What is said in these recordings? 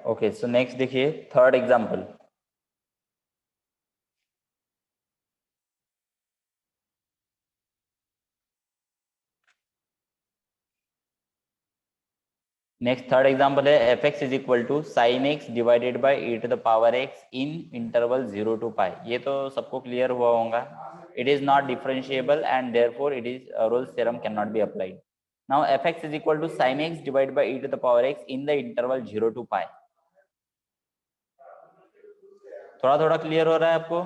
Okay, so next देखिए third example. Next third example है F x is equal to sine X divided by E to the power X in interval 0 to pi. ये तो सबको clear हुआ होगा। It is not differentiable and therefore it is Rolle's theorem can not be applied. Now F x is equal to sine X divided by E to the power X in the interval 0 to पाई। थोड़ा थोड़ा clear हो रहा है आपको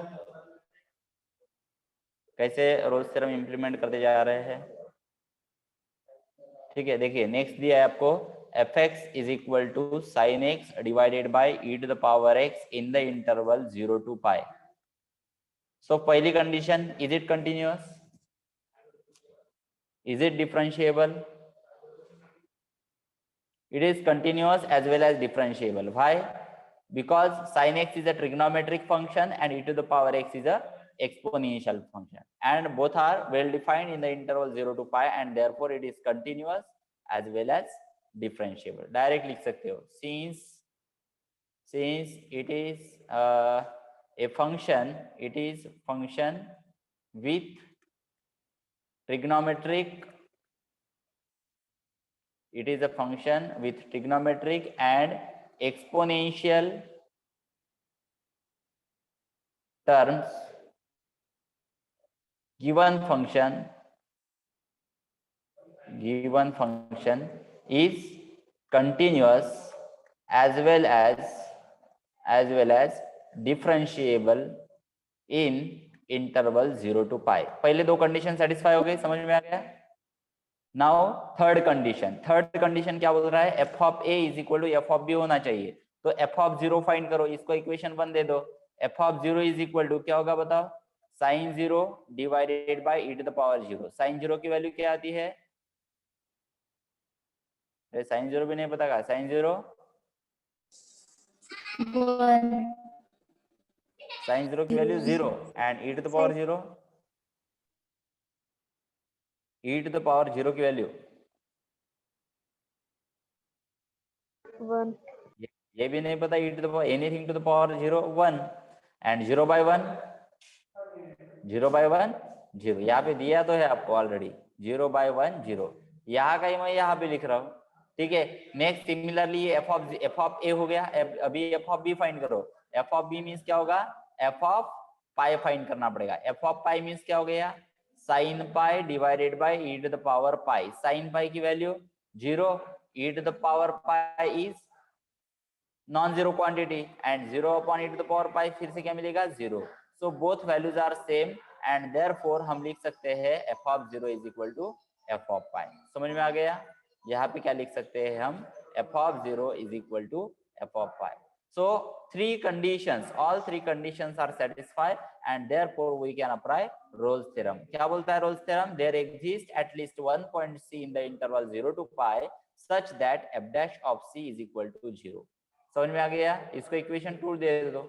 कैसे Rolle's theorem implement करते जा रहे हैं? ठीक है, देखिए नेक्स्ट दिया है आपको F x is equal to sine X divided by E to the power X in the interval 0 to pi. So पहली condition, is it continuous, is it differentiable? It is continuous as well as differentiable. Why? Because sin x is a trigonometric function and e to the power x is a exponential function, and both are well defined in the interval 0 to pi, and therefore it is continuous as well as differentiable. Direct लिख सकते हो, since it is a function, it is function with trigonometric, it is a function with trigonometric and exponential terms. Given function is continuous as well as differentiable in interval 0 to pi. पहले दो condition satisfy हो गई, समझ में आ गया? Now third condition क्या बोल रहा है? F of A is equal to F of B होना चाहिए। तो एफ ऑफ 0 फाइंड करो, इसको इक्वेशन 1 दे दो। F of 0 is equal to क्या होगा बताओ? Sine 0 divided by E to the power 0। Sine 0 की वैल्यू क्या आती है? साइन 0 भी नहीं पता का? साइन 0 साइन 0 की value 0 and e to the power 0, E to the power 0 की वैल्यू 1। ये भी नहीं पता। E to the power anything to the power 0 1 and 0 by 1 0 by 1 0। यहाँ पे दिया तो है आपको ऑलरेडी 0 by 1 0। यहाँ का ही मैं यहाँ पे लिख रहा हूँ। ठीक है, नेक्स्ट सिमिलरली एफ ऑफ ए हो गया। अभी एफ ऑफ बी फाइंड करो। एफ ऑफ बी मीन्स क्या होगा? एफ ऑफ पाई फाइंड करना पड़ेगा। एफ ऑफ पाई मीन्स क्या हो गया? Sine pi divided by E to the power pi. Sine pi की value 0, E to the power pi is non zero quantity and 0 upon E to the power pi फिर से क्या मिलेगा? 0। So both values are same and therefore हम लिख सकते हैं F of 0 is equal to F of pi. समझ में आ गया? यहाँ पे क्या लिख सकते हैं हम? F of 0 is equal to F of pi. So three conditions, all three conditions are satisfied and therefore we can apply Rolle's theorem. क्या बोलता है Rolle's theorem? There exists at least one point C in the interval 0 to pi such that f dash of C is equal to 0. समझ में आ गया? इसको equation 2 दे दो।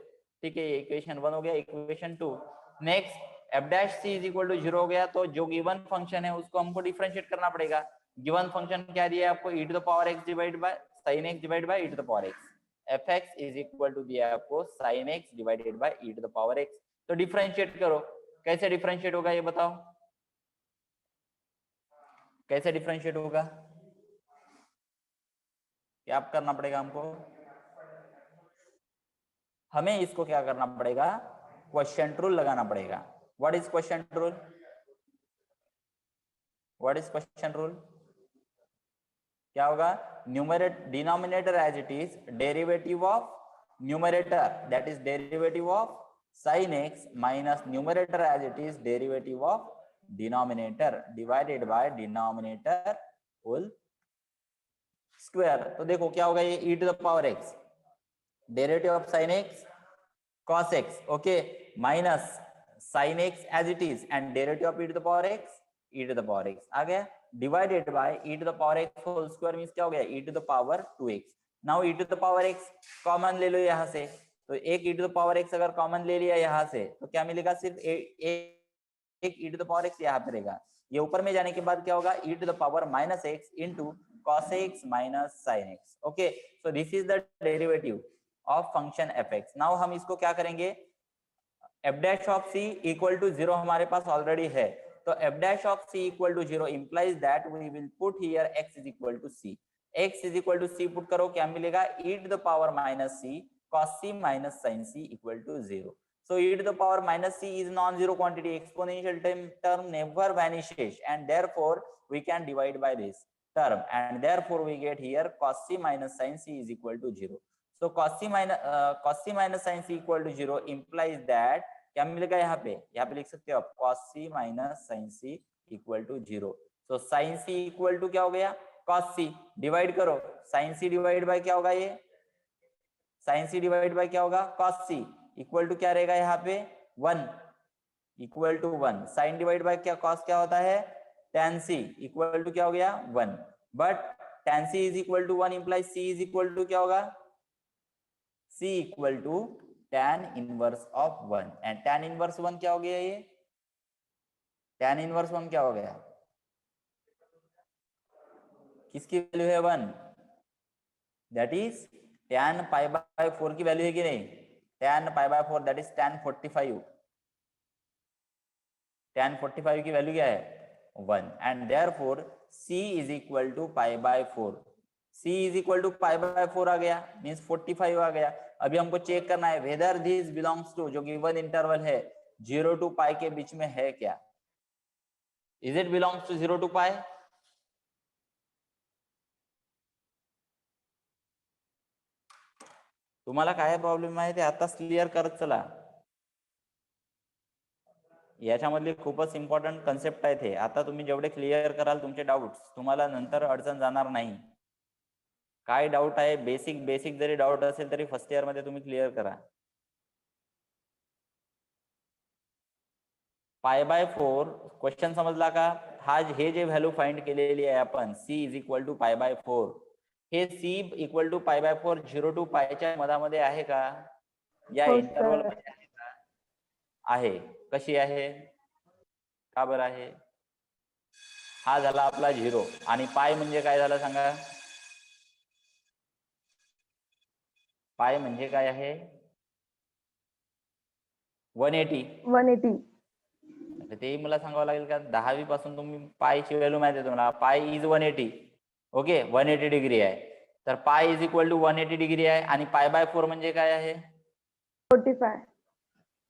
ठीक है, ये इक्वेशन 1 हो गया, equation 2। Next F dash C is equal to 0 हो गया, तो जो गिवन फंक्शन है उसको हमको डिफरेंशिएट करना पड़ेगा। गिवन फंक्शन क्या दिया है आपको? E to the power X divide by sine X divide by E to the power X. F x is equal to दिया है आपको sine X divided by E to the power X. तो differentiate करो। कैसे differentiate होगा ये बताओ? कैसे डिफरेंशिएट होगा? क्या करना पड़ेगा हमको? हमें इसको क्या करना पड़ेगा? क्वेश्चन रूल लगाना पड़ेगा। What is question rule? What is question rule? क्या होगा? Numerator denominator as it is derivative of numerator, that is derivative of sin x minus numerator as it is derivative of denominator divided by denominator whole square. तो देखो क्या होगा ये e to the power x derivative of sin x cos x, okay, minus sin x as it is and derivative of e to the power x e to the power x आ गया, divided by e to the power x whole square means क्या हो गया? e to the power 2x। Now e to the power x common ले लो यहाँ से, तो एक e to the power x अगर कॉमन ले लिया यहाँ से तो क्या मिलेगा? सिर्फ एक e to the power x यहाँ पे रहेगा। ये ऊपर में जाने के बाद क्या होगा? e to the power minus x into cos x minus sin x. Okay, so this is the derivative of function fx. Now हम इसको क्या करेंगे, f dash of c equal to 0 हमारे पास ऑलरेडी है, तो f dash of c equal to 0 implies that we will put here x is equal to c. x is equal to c put करो, क्या मिलेगा, e to the power minus c cos c minus sin c equal to 0. So e to the power minus c is non-zero quantity, exponential term never vanishes, and therefore we can divide by this term, and therefore we get here cos c minus sin c is equal to 0. So cos c minus sin c equal to 0 implies that क्या मिलेगा, यहाँ पे लिख सकते हो आप cos c minus sin c equal to 0. So sin c equal to क्या हो गया, cos c, divide करो, sin c डिवाइड बाय क्या होगा, ये sin c डिवाइड बाय क्या होगा, cos c इक्वल टू क्या रहेगा, यहाँ पे 1 equal to 1, sin divide by क्या, cos क्या होता है, tan c इक्वल टू क्या हो गया 1, but tan c is equal to 1 implies c is equal to क्या होगा, c equal to tan inverse of 1, and tan inverse 1 क्या हो गया, ये tan इनवर्स 1 क्या हो गया, किसकी वैल्यू है 1, that is tan pi by 4 की वैल्यू है कि नहीं, tan pi by 4 that is tan 45, tan 45 की वैल्यू क्या है 1, and therefore c is equal to pi by 4, c is equal to pi by 4 आ गया, मींस 45 आ गया. अभी हमको चेक करना है वेदर दिस बिलोंग्स टू, जो गिवन इंटरवल है 0 टू पाई के बीच में है क्या, is it belongs to 0 to pi. तुम्हाला काय प्रॉब्लेम आहे ते आताच क्लिअर करत चला, याच्यामधली खूपच इम्पॉर्टंट कन्सेप्ट आहे ते. आता तुम्ही जेवढे क्लिअर कराल तुमचे डाउट्स, तुम्हाला नंतर अडचण जाणार नाही. काय डाउट आहे, बेसिक जरी डाउट असेल तरी फर्स्ट इयर मध्ये तुम्ही क्लिअर करा. पाय बाय 4 क्वेश्चन समजला का, हा हे जे व्हॅल्यू फाइंड केलेली आहे आपण c is equal to pi by 4, हे c equal to pi by 4 0 to पायच्या मधामध्ये आहे का, या इंटरवल मध्ये आहे का, आहे. कशी आहे, का बरं आहे, हा झाला आपला 0, आणि पाय म्हणजे काय झालं सांगा, पाय म्हणजे काय आहे 180. ते मला सांगावं लागेल का, 10वी पासून तुम्ही पायची व्हॅल्यू माहिती आहे तुम्हाला, पाय इज 180. ओके, 180 डिग्री आहे, तर पाय इज इक्वल टू 180 डिग्री आहे, आणि पाय बाय 4 म्हणजे काय आहे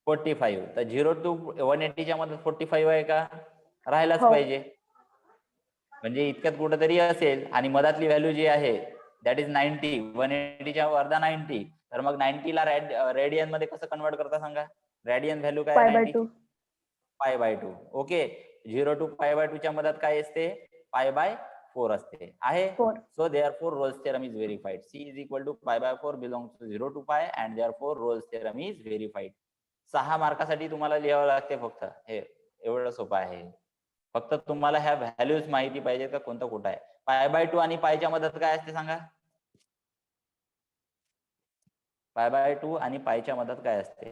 45. तर 0 टू 180 च्या मध्ये 45 आहे का, राहायलाच पाहिजे, म्हणजे इतक्यात कुठेतरी असेल, आणि मधातली व्हॅल्यू जी आहे दॅट इज 90, 180 च्या अर्धा 90, तर मग 90 ला रेडियन मध्ये कसं कन्वर्ट करता सांगा, रेडियन व्हॅल्यू काय आहे 90, pi by 2. Okay, 0 to pi by 2 च्या मधात काय असते, पाय बाय 4 असते, आहे. So therefore Rolle's theorem is verified, c is equal to pi by 4 belongs to 0 to pi, and therefore Rolle's theorem is verified. 6 मार्कासाठी तुम्हाला लिहावं लागते फक्त, हे एवढं सोपं आहे. फक्त तुम्हाला ह्या व्हॅल्यूज माहिती पाहिजे का कोणतं कुठं आहे. पाय बाय 2 आणि पायच्या मधात काय असते सांगा, पाय बाय 2 आणि पायच्या मधात काय असते,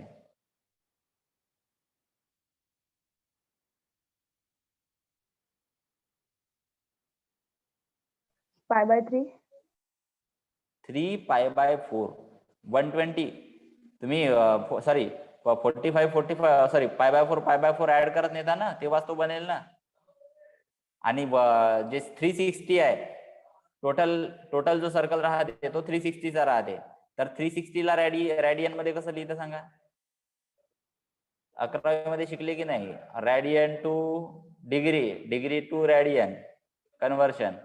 पाय बाय 3 पाय बाय 4 120. तुम्ही sorry 45 sorry pi by 4 add करत नेता ना, तेव्हाच तो बनेल ना. आणि जे 360 आहे टोटल जो सर्कल राहते तो 360 चा राहते, तर 360 ला रेडियन मध्ये कसं लिहितं सांगा, 11वी मध्ये शिकले की नाही, radian to degree to radian conversion,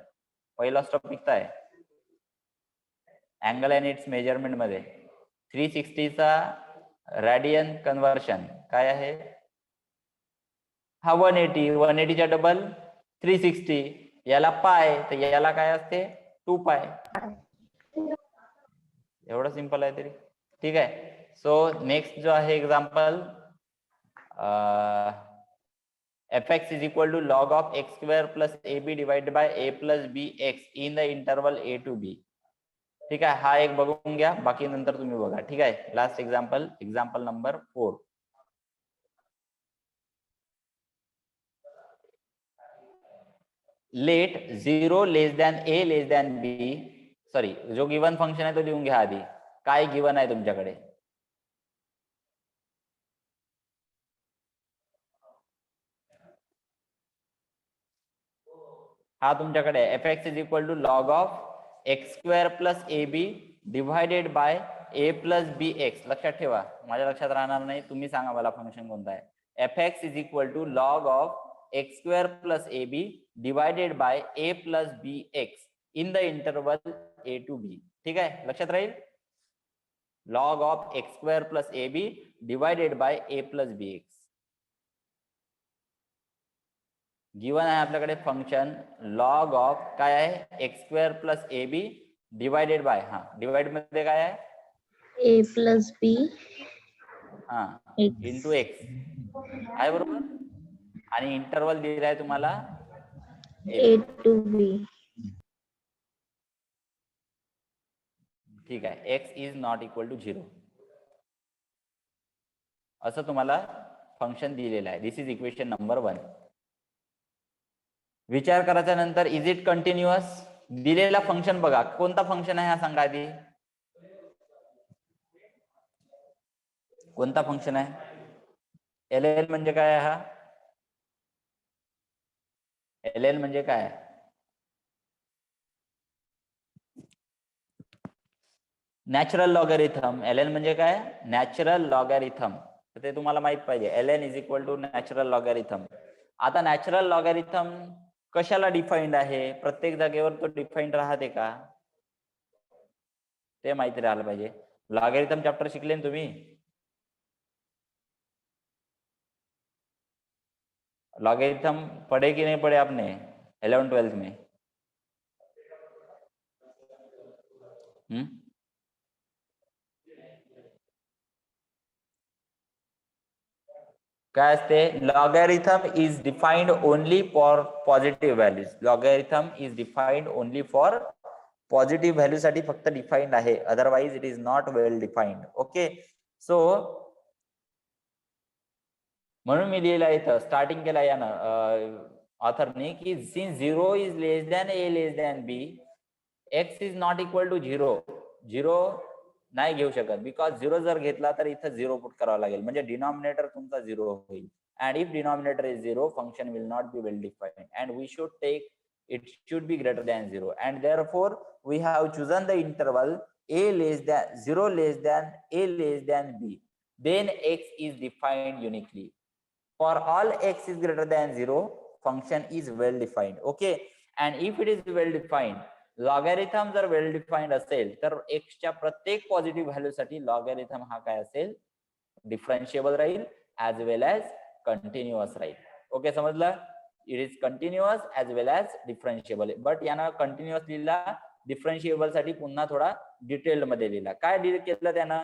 पहिला टॉपिक आहे अँगल अँड इट्स मेजरमेंट मध्ये. 360 चा रेडियन कन्वर्शन काय आहे, हा 180 च्या डबल 360, याला पाय, तर याला काय असते 2 पाय. एवढं सिंपल आहे तरी ठीक आहे. सो नेक्स्ट जो आहे example, fx is equal to log of x square plus ab divided by a plus bx in the interval a to b. ठीक आहे, हा एक बघून घ्या, बाकी नंतर तुम्ही बघा. ठीक आहे, last example number 4. Late 0 less than a less than B, sorry जो गिवन फंक्शन आहे तो लिहून घ्या आधी. काय गिवन आहे तुमच्याकडे? हा तुमच्याकडे f x is equal to log of x square plus A B divided by A plus B x. लक्षात ठेवा, माझ्या लक्षात राहणार नाही, तुम्ही सांगा मला फंक्शन कोणता आहे. F x is equal to log of x square plus A B divided by A plus B X in the interval A to बी. ठीक आहे, लक्षात राहील. Log of x square plus A B divided by A plus B X. Given आहे आपल्याकडे function log of काय आहे, X square plus A B divided by, हा divide मध्ये काय आहे, ए प्लस बी हा इंटू एक्स आहे, बरोबर. आणि इंटरवल दिलाय तुम्हाला ए टू बी. ठीक आहे, x is not equal to 0 असं तुम्हाला फंक्शन दिलेलं आहे. This is equation number 1. विचार करायच्या नंतर इज इट कंटिन्युअस. दिलेला फंक्शन बघा, कोणता फंक्शन आहे हा सांगा आधी. कोणता फंक्शन आहे? एल एल म्हणजे काय? हा एल एल म्हणजे काय? Natural logarithm. एल एल म्हणजे काय? Natural logarithm. ते तुम्हाला माहित पाहिजे. L n is equal to natural logarithm. आता नॅचरल लॉगॅरिथम कशाला डिफाईन्ड आहे? प्रत्येक जागेवर तो डिफाईन्ड राहते का ते माहिती राहायला पाहिजे. लॉगॅरिथम चॅप्टर शिकले ना तुम्ही? लॉगॅरिथम पढ़े कि नहीं पढ़े आपने 11th-12th में? काय असते? Logarithm is defined only for positive values. Logarithm is defined only for positive value साठी फक्त डिफाइंड आहे, otherwise it is not well defined. Okay, so म्हणून मी लिहिला इथं स्टार्टिंग केला यानं ऑथरने की since 0 is less than a less than b, x is not equal to 0. 0 नाही घेऊ शकत, बिकॉज 0 जर घेतला तर इथं 0 पुट करावा लागेल, म्हणजे डिनॉमिनेटर तुमचा 0 होईल. and if denominator is 0, function will not be well defined, and we should take it should be greater than 0, and therefore we have chosen the interval a less than 0 less than a less than b. Then x is defined uniquely. For all x is greater than 0, function is well defined. Okay, and if it is well defined, logarithm जर वेल defined असेल तर x च्या प्रत्येक positive value साठी logarithm हा काय असेल? Differentiable राहील ॲज वेल ॲज कंटिन्युअस राहील. ओके, समजलं? It is continuous as well as differentiable. But यानं कंटिन्युअस लिहिला, डिफरन्शिएबल साठी पुन्हा थोडा डिटेल्ड मध्ये लिहिला. काय डील केलं त्यानं?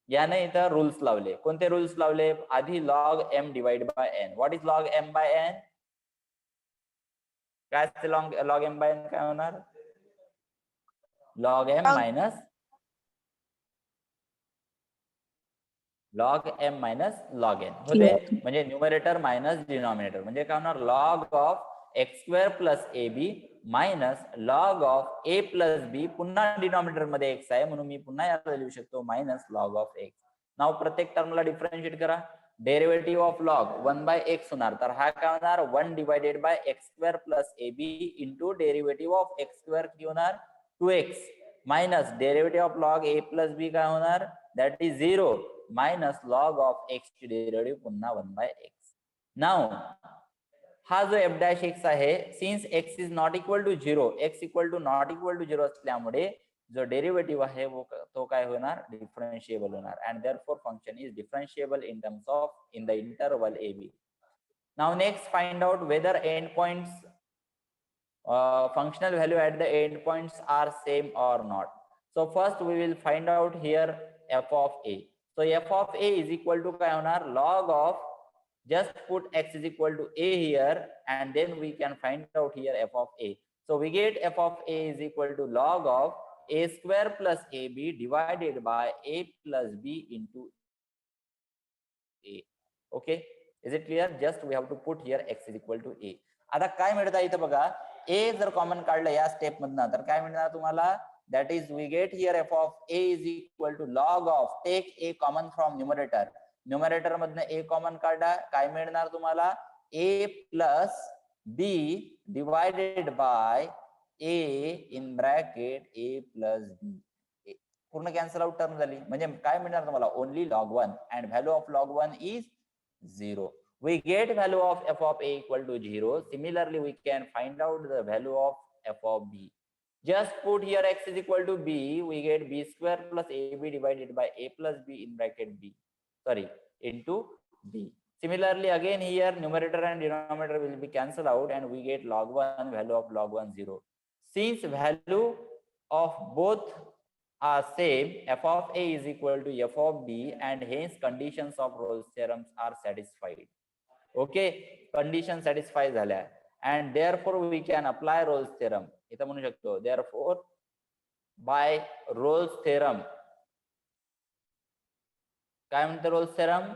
याने इथं रूल्स लावले. कोणते रूल्स लावले? आधी log M divide by N. What is log M by N? काय असते लॉग एम बाय एन? काय होणार? Log M minus log M minus log N होते, म्हणजे न्यूमरेटर मायनस डिनॉमिनेटर. म्हणजे काय होणार? Log of x square plus A B minus log of A plus B. पुन्हा डिनॉमिनेटर मध्ये एक्स आहे म्हणून मी पुन्हा याला लिहू शकतो minus log of X. Now प्रत्येक टर्मला डिफरन्शिएट करा. Derivative of log 1 by X होणार, तर हा काय होणार? 1 divided by X square plus A B into derivative of x square किती होणार? 2x minus derivative of log A plus B काय होणार? That is 0 minus log of X ची डेरिव्हेटिव्ह पुन्हा 1 बाय एक्स. नाव हा जो एफ डॅश एक्स आहे, since x is not equal to 0, x equal to not equal to 0 असल्यामुळे जो derivative आहे तो काय होणार? डिफरन्शिएबल होणार. And therefore function is differentiable in terms of in the interval A B. Now next find out whether end points functional value at the end points are same or not. So first we will find out here f of a. So f of a is equal to काय होणार? log of, just put x is equal to a here and then we can find out here f of a. So we get f of a is equal to log of a square plus ab divided by a plus b into a. Okay, is it clear? Just we have to put here x is equal to a. आता काय मिळतं इथं बघा, ए जर common काढलं या step मधनं तर काय मिळणार तुम्हाला, that is we get here F of A is equal to log of, take A common from numerator, numerator मधनं ए कॉमन काढा, काय मिळणार तुम्हाला, A plus B divided by A in bracket A plus B, पूर्ण cancel out term झाली, म्हणजे काय मिळणार तुम्हाला, only log 1 and value of log 1 is 0. We get value of f of a equal to 0. Similarly, we can find out the value of f of b. Just put here x is equal to b, we get b square plus ab divided by a plus b in bracket b, sorry, into b. Similarly, again here numerator and denominator will be cancelled out and we get log 1, value of log 1 0. Since value of both are same, f of a is equal to f of b and hence conditions of Rolle's theorems are satisfied. Okay, condition satisfy झाल्या and therefore we can apply Rolle's theorem. इथं म्हणू शकतो therefore by Rolle's theorem, काय म्हणतो Rolle's theorem,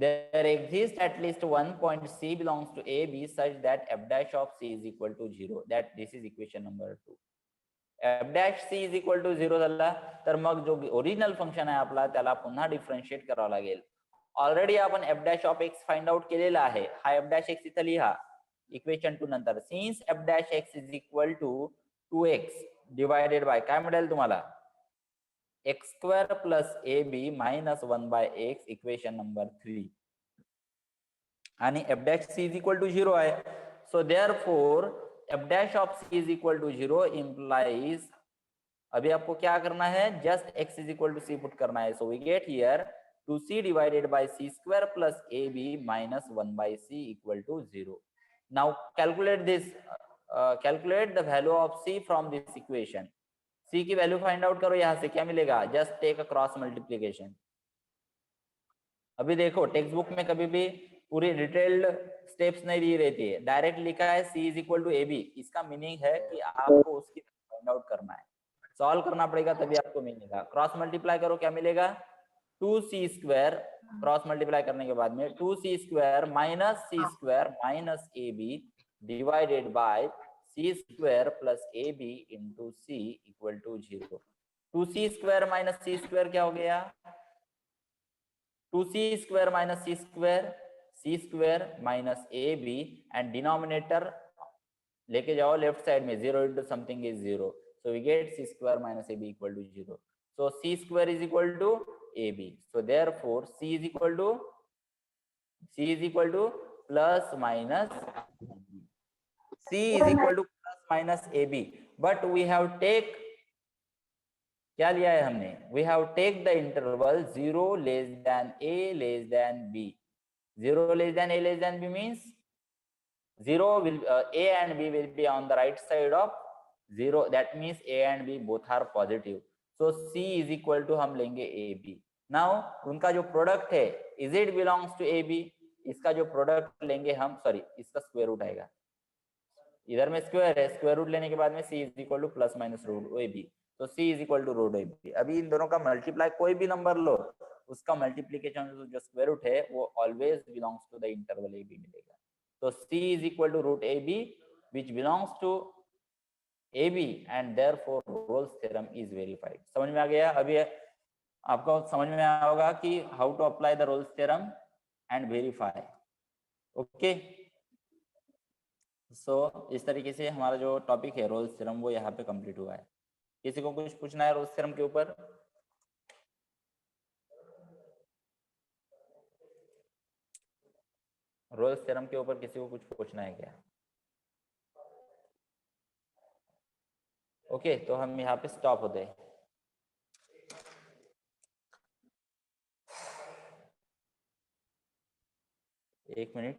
there exists at least one point c belongs to a b such that f dash of c is equal to 0. That this is equation number 2. f dash c is equal to 0 झाला तर मग जो original function आहे आपला त्याला पुन्हा differentiate करावं लागेल. ऑलरेडी आपण f dash of x find out केलेला आहे, हा f dash x इथं लिहा इक्वेशन 2 नंतर. सिन्स f dash x is equal to 2x divided by काय मिळेल तुम्हाला, x square plus ab minus 1 by x, equation number 3. आणि f dash c is equal to 0 आहे, so therefore f dash of c is equal to 0 implies, अभी आपको क्या करना है, just x is equal to c put करना है. So we get here 2c divided by c square plus ab minus 1 by c equal to 0. Now calculate this, calculate the value of c from this equation. c की value find out करो, यहां से क्या मिलेगा, just take a cross multiplication. अभी देखो text book में कभी भी पूरी डिटेल्ड स्टेप्स नहीं दी रहती है, डायरेक्ट लिखा है c is equal to a b. इसका मीनिंग है कि आपको उसकी फाइंड आउट करना है, सॉल्व करना पड़ेगा तभी आपको मिलेगा. क्रॉस मल्टीप्लाई करो, क्या मिलेगा, 2c स्क्वायर, क्रॉस मल्टीप्लाई करने के बाद में 2c square minus c square minus a b divided by c square plus A B into c equal to 0. 2c square minus c square क्या हो गया, 2c square minus c square minus a b and denominator लेके जाओ left side में, 0 into something is 0, so we get c square minus ab equal to 0. So c square is equal to ab, so therefore c is equal to plus minus c is equal to plus minus ab, but we have take, क्या लिया है हमने, we have take the interval 0 less than a less than b. 0 less than a less than b means 0 will a and b will be on the right side of 0, that means a and b both are positive. So c is equal to हम लेंगे ab. Now उनका जो product है is it belongs to ab, इसका जो product लेंगे हम, sorry इसका square route आएगा, इधर में स्क्वायर है, स्क्वायर रूट लेने के बाद में c is equal to plus minus root ab, तो c is equal to root ab. अभी इन दोनों का मल्टीप्लाई कोई भी नंबर लो, उसका मल्टीप्लीकेशन जो स्क्वायर रूट है वो always belongs to the interval ab मिलेगा. तो c is equal to root ab which belongs to ab and therefore Rolle's theorem is verified. समझ में आ गया, अभी आपको समझ में आया होगा कि how to apply the Rolle's theorem and verify. Okay, so इस तरीके से हमारा जो टॉपिक है Rolle's theorem वो यहाँ पे कंप्लीट हुआ है. किसी को कुछ पूछना है Rolle's theorem के ऊपर? Rolle's theorem के ऊपर किसी को कुछ पूछना है क्या? ओके, तो हम यहाँ पे स्टॉप होते हैं. एक मिनट.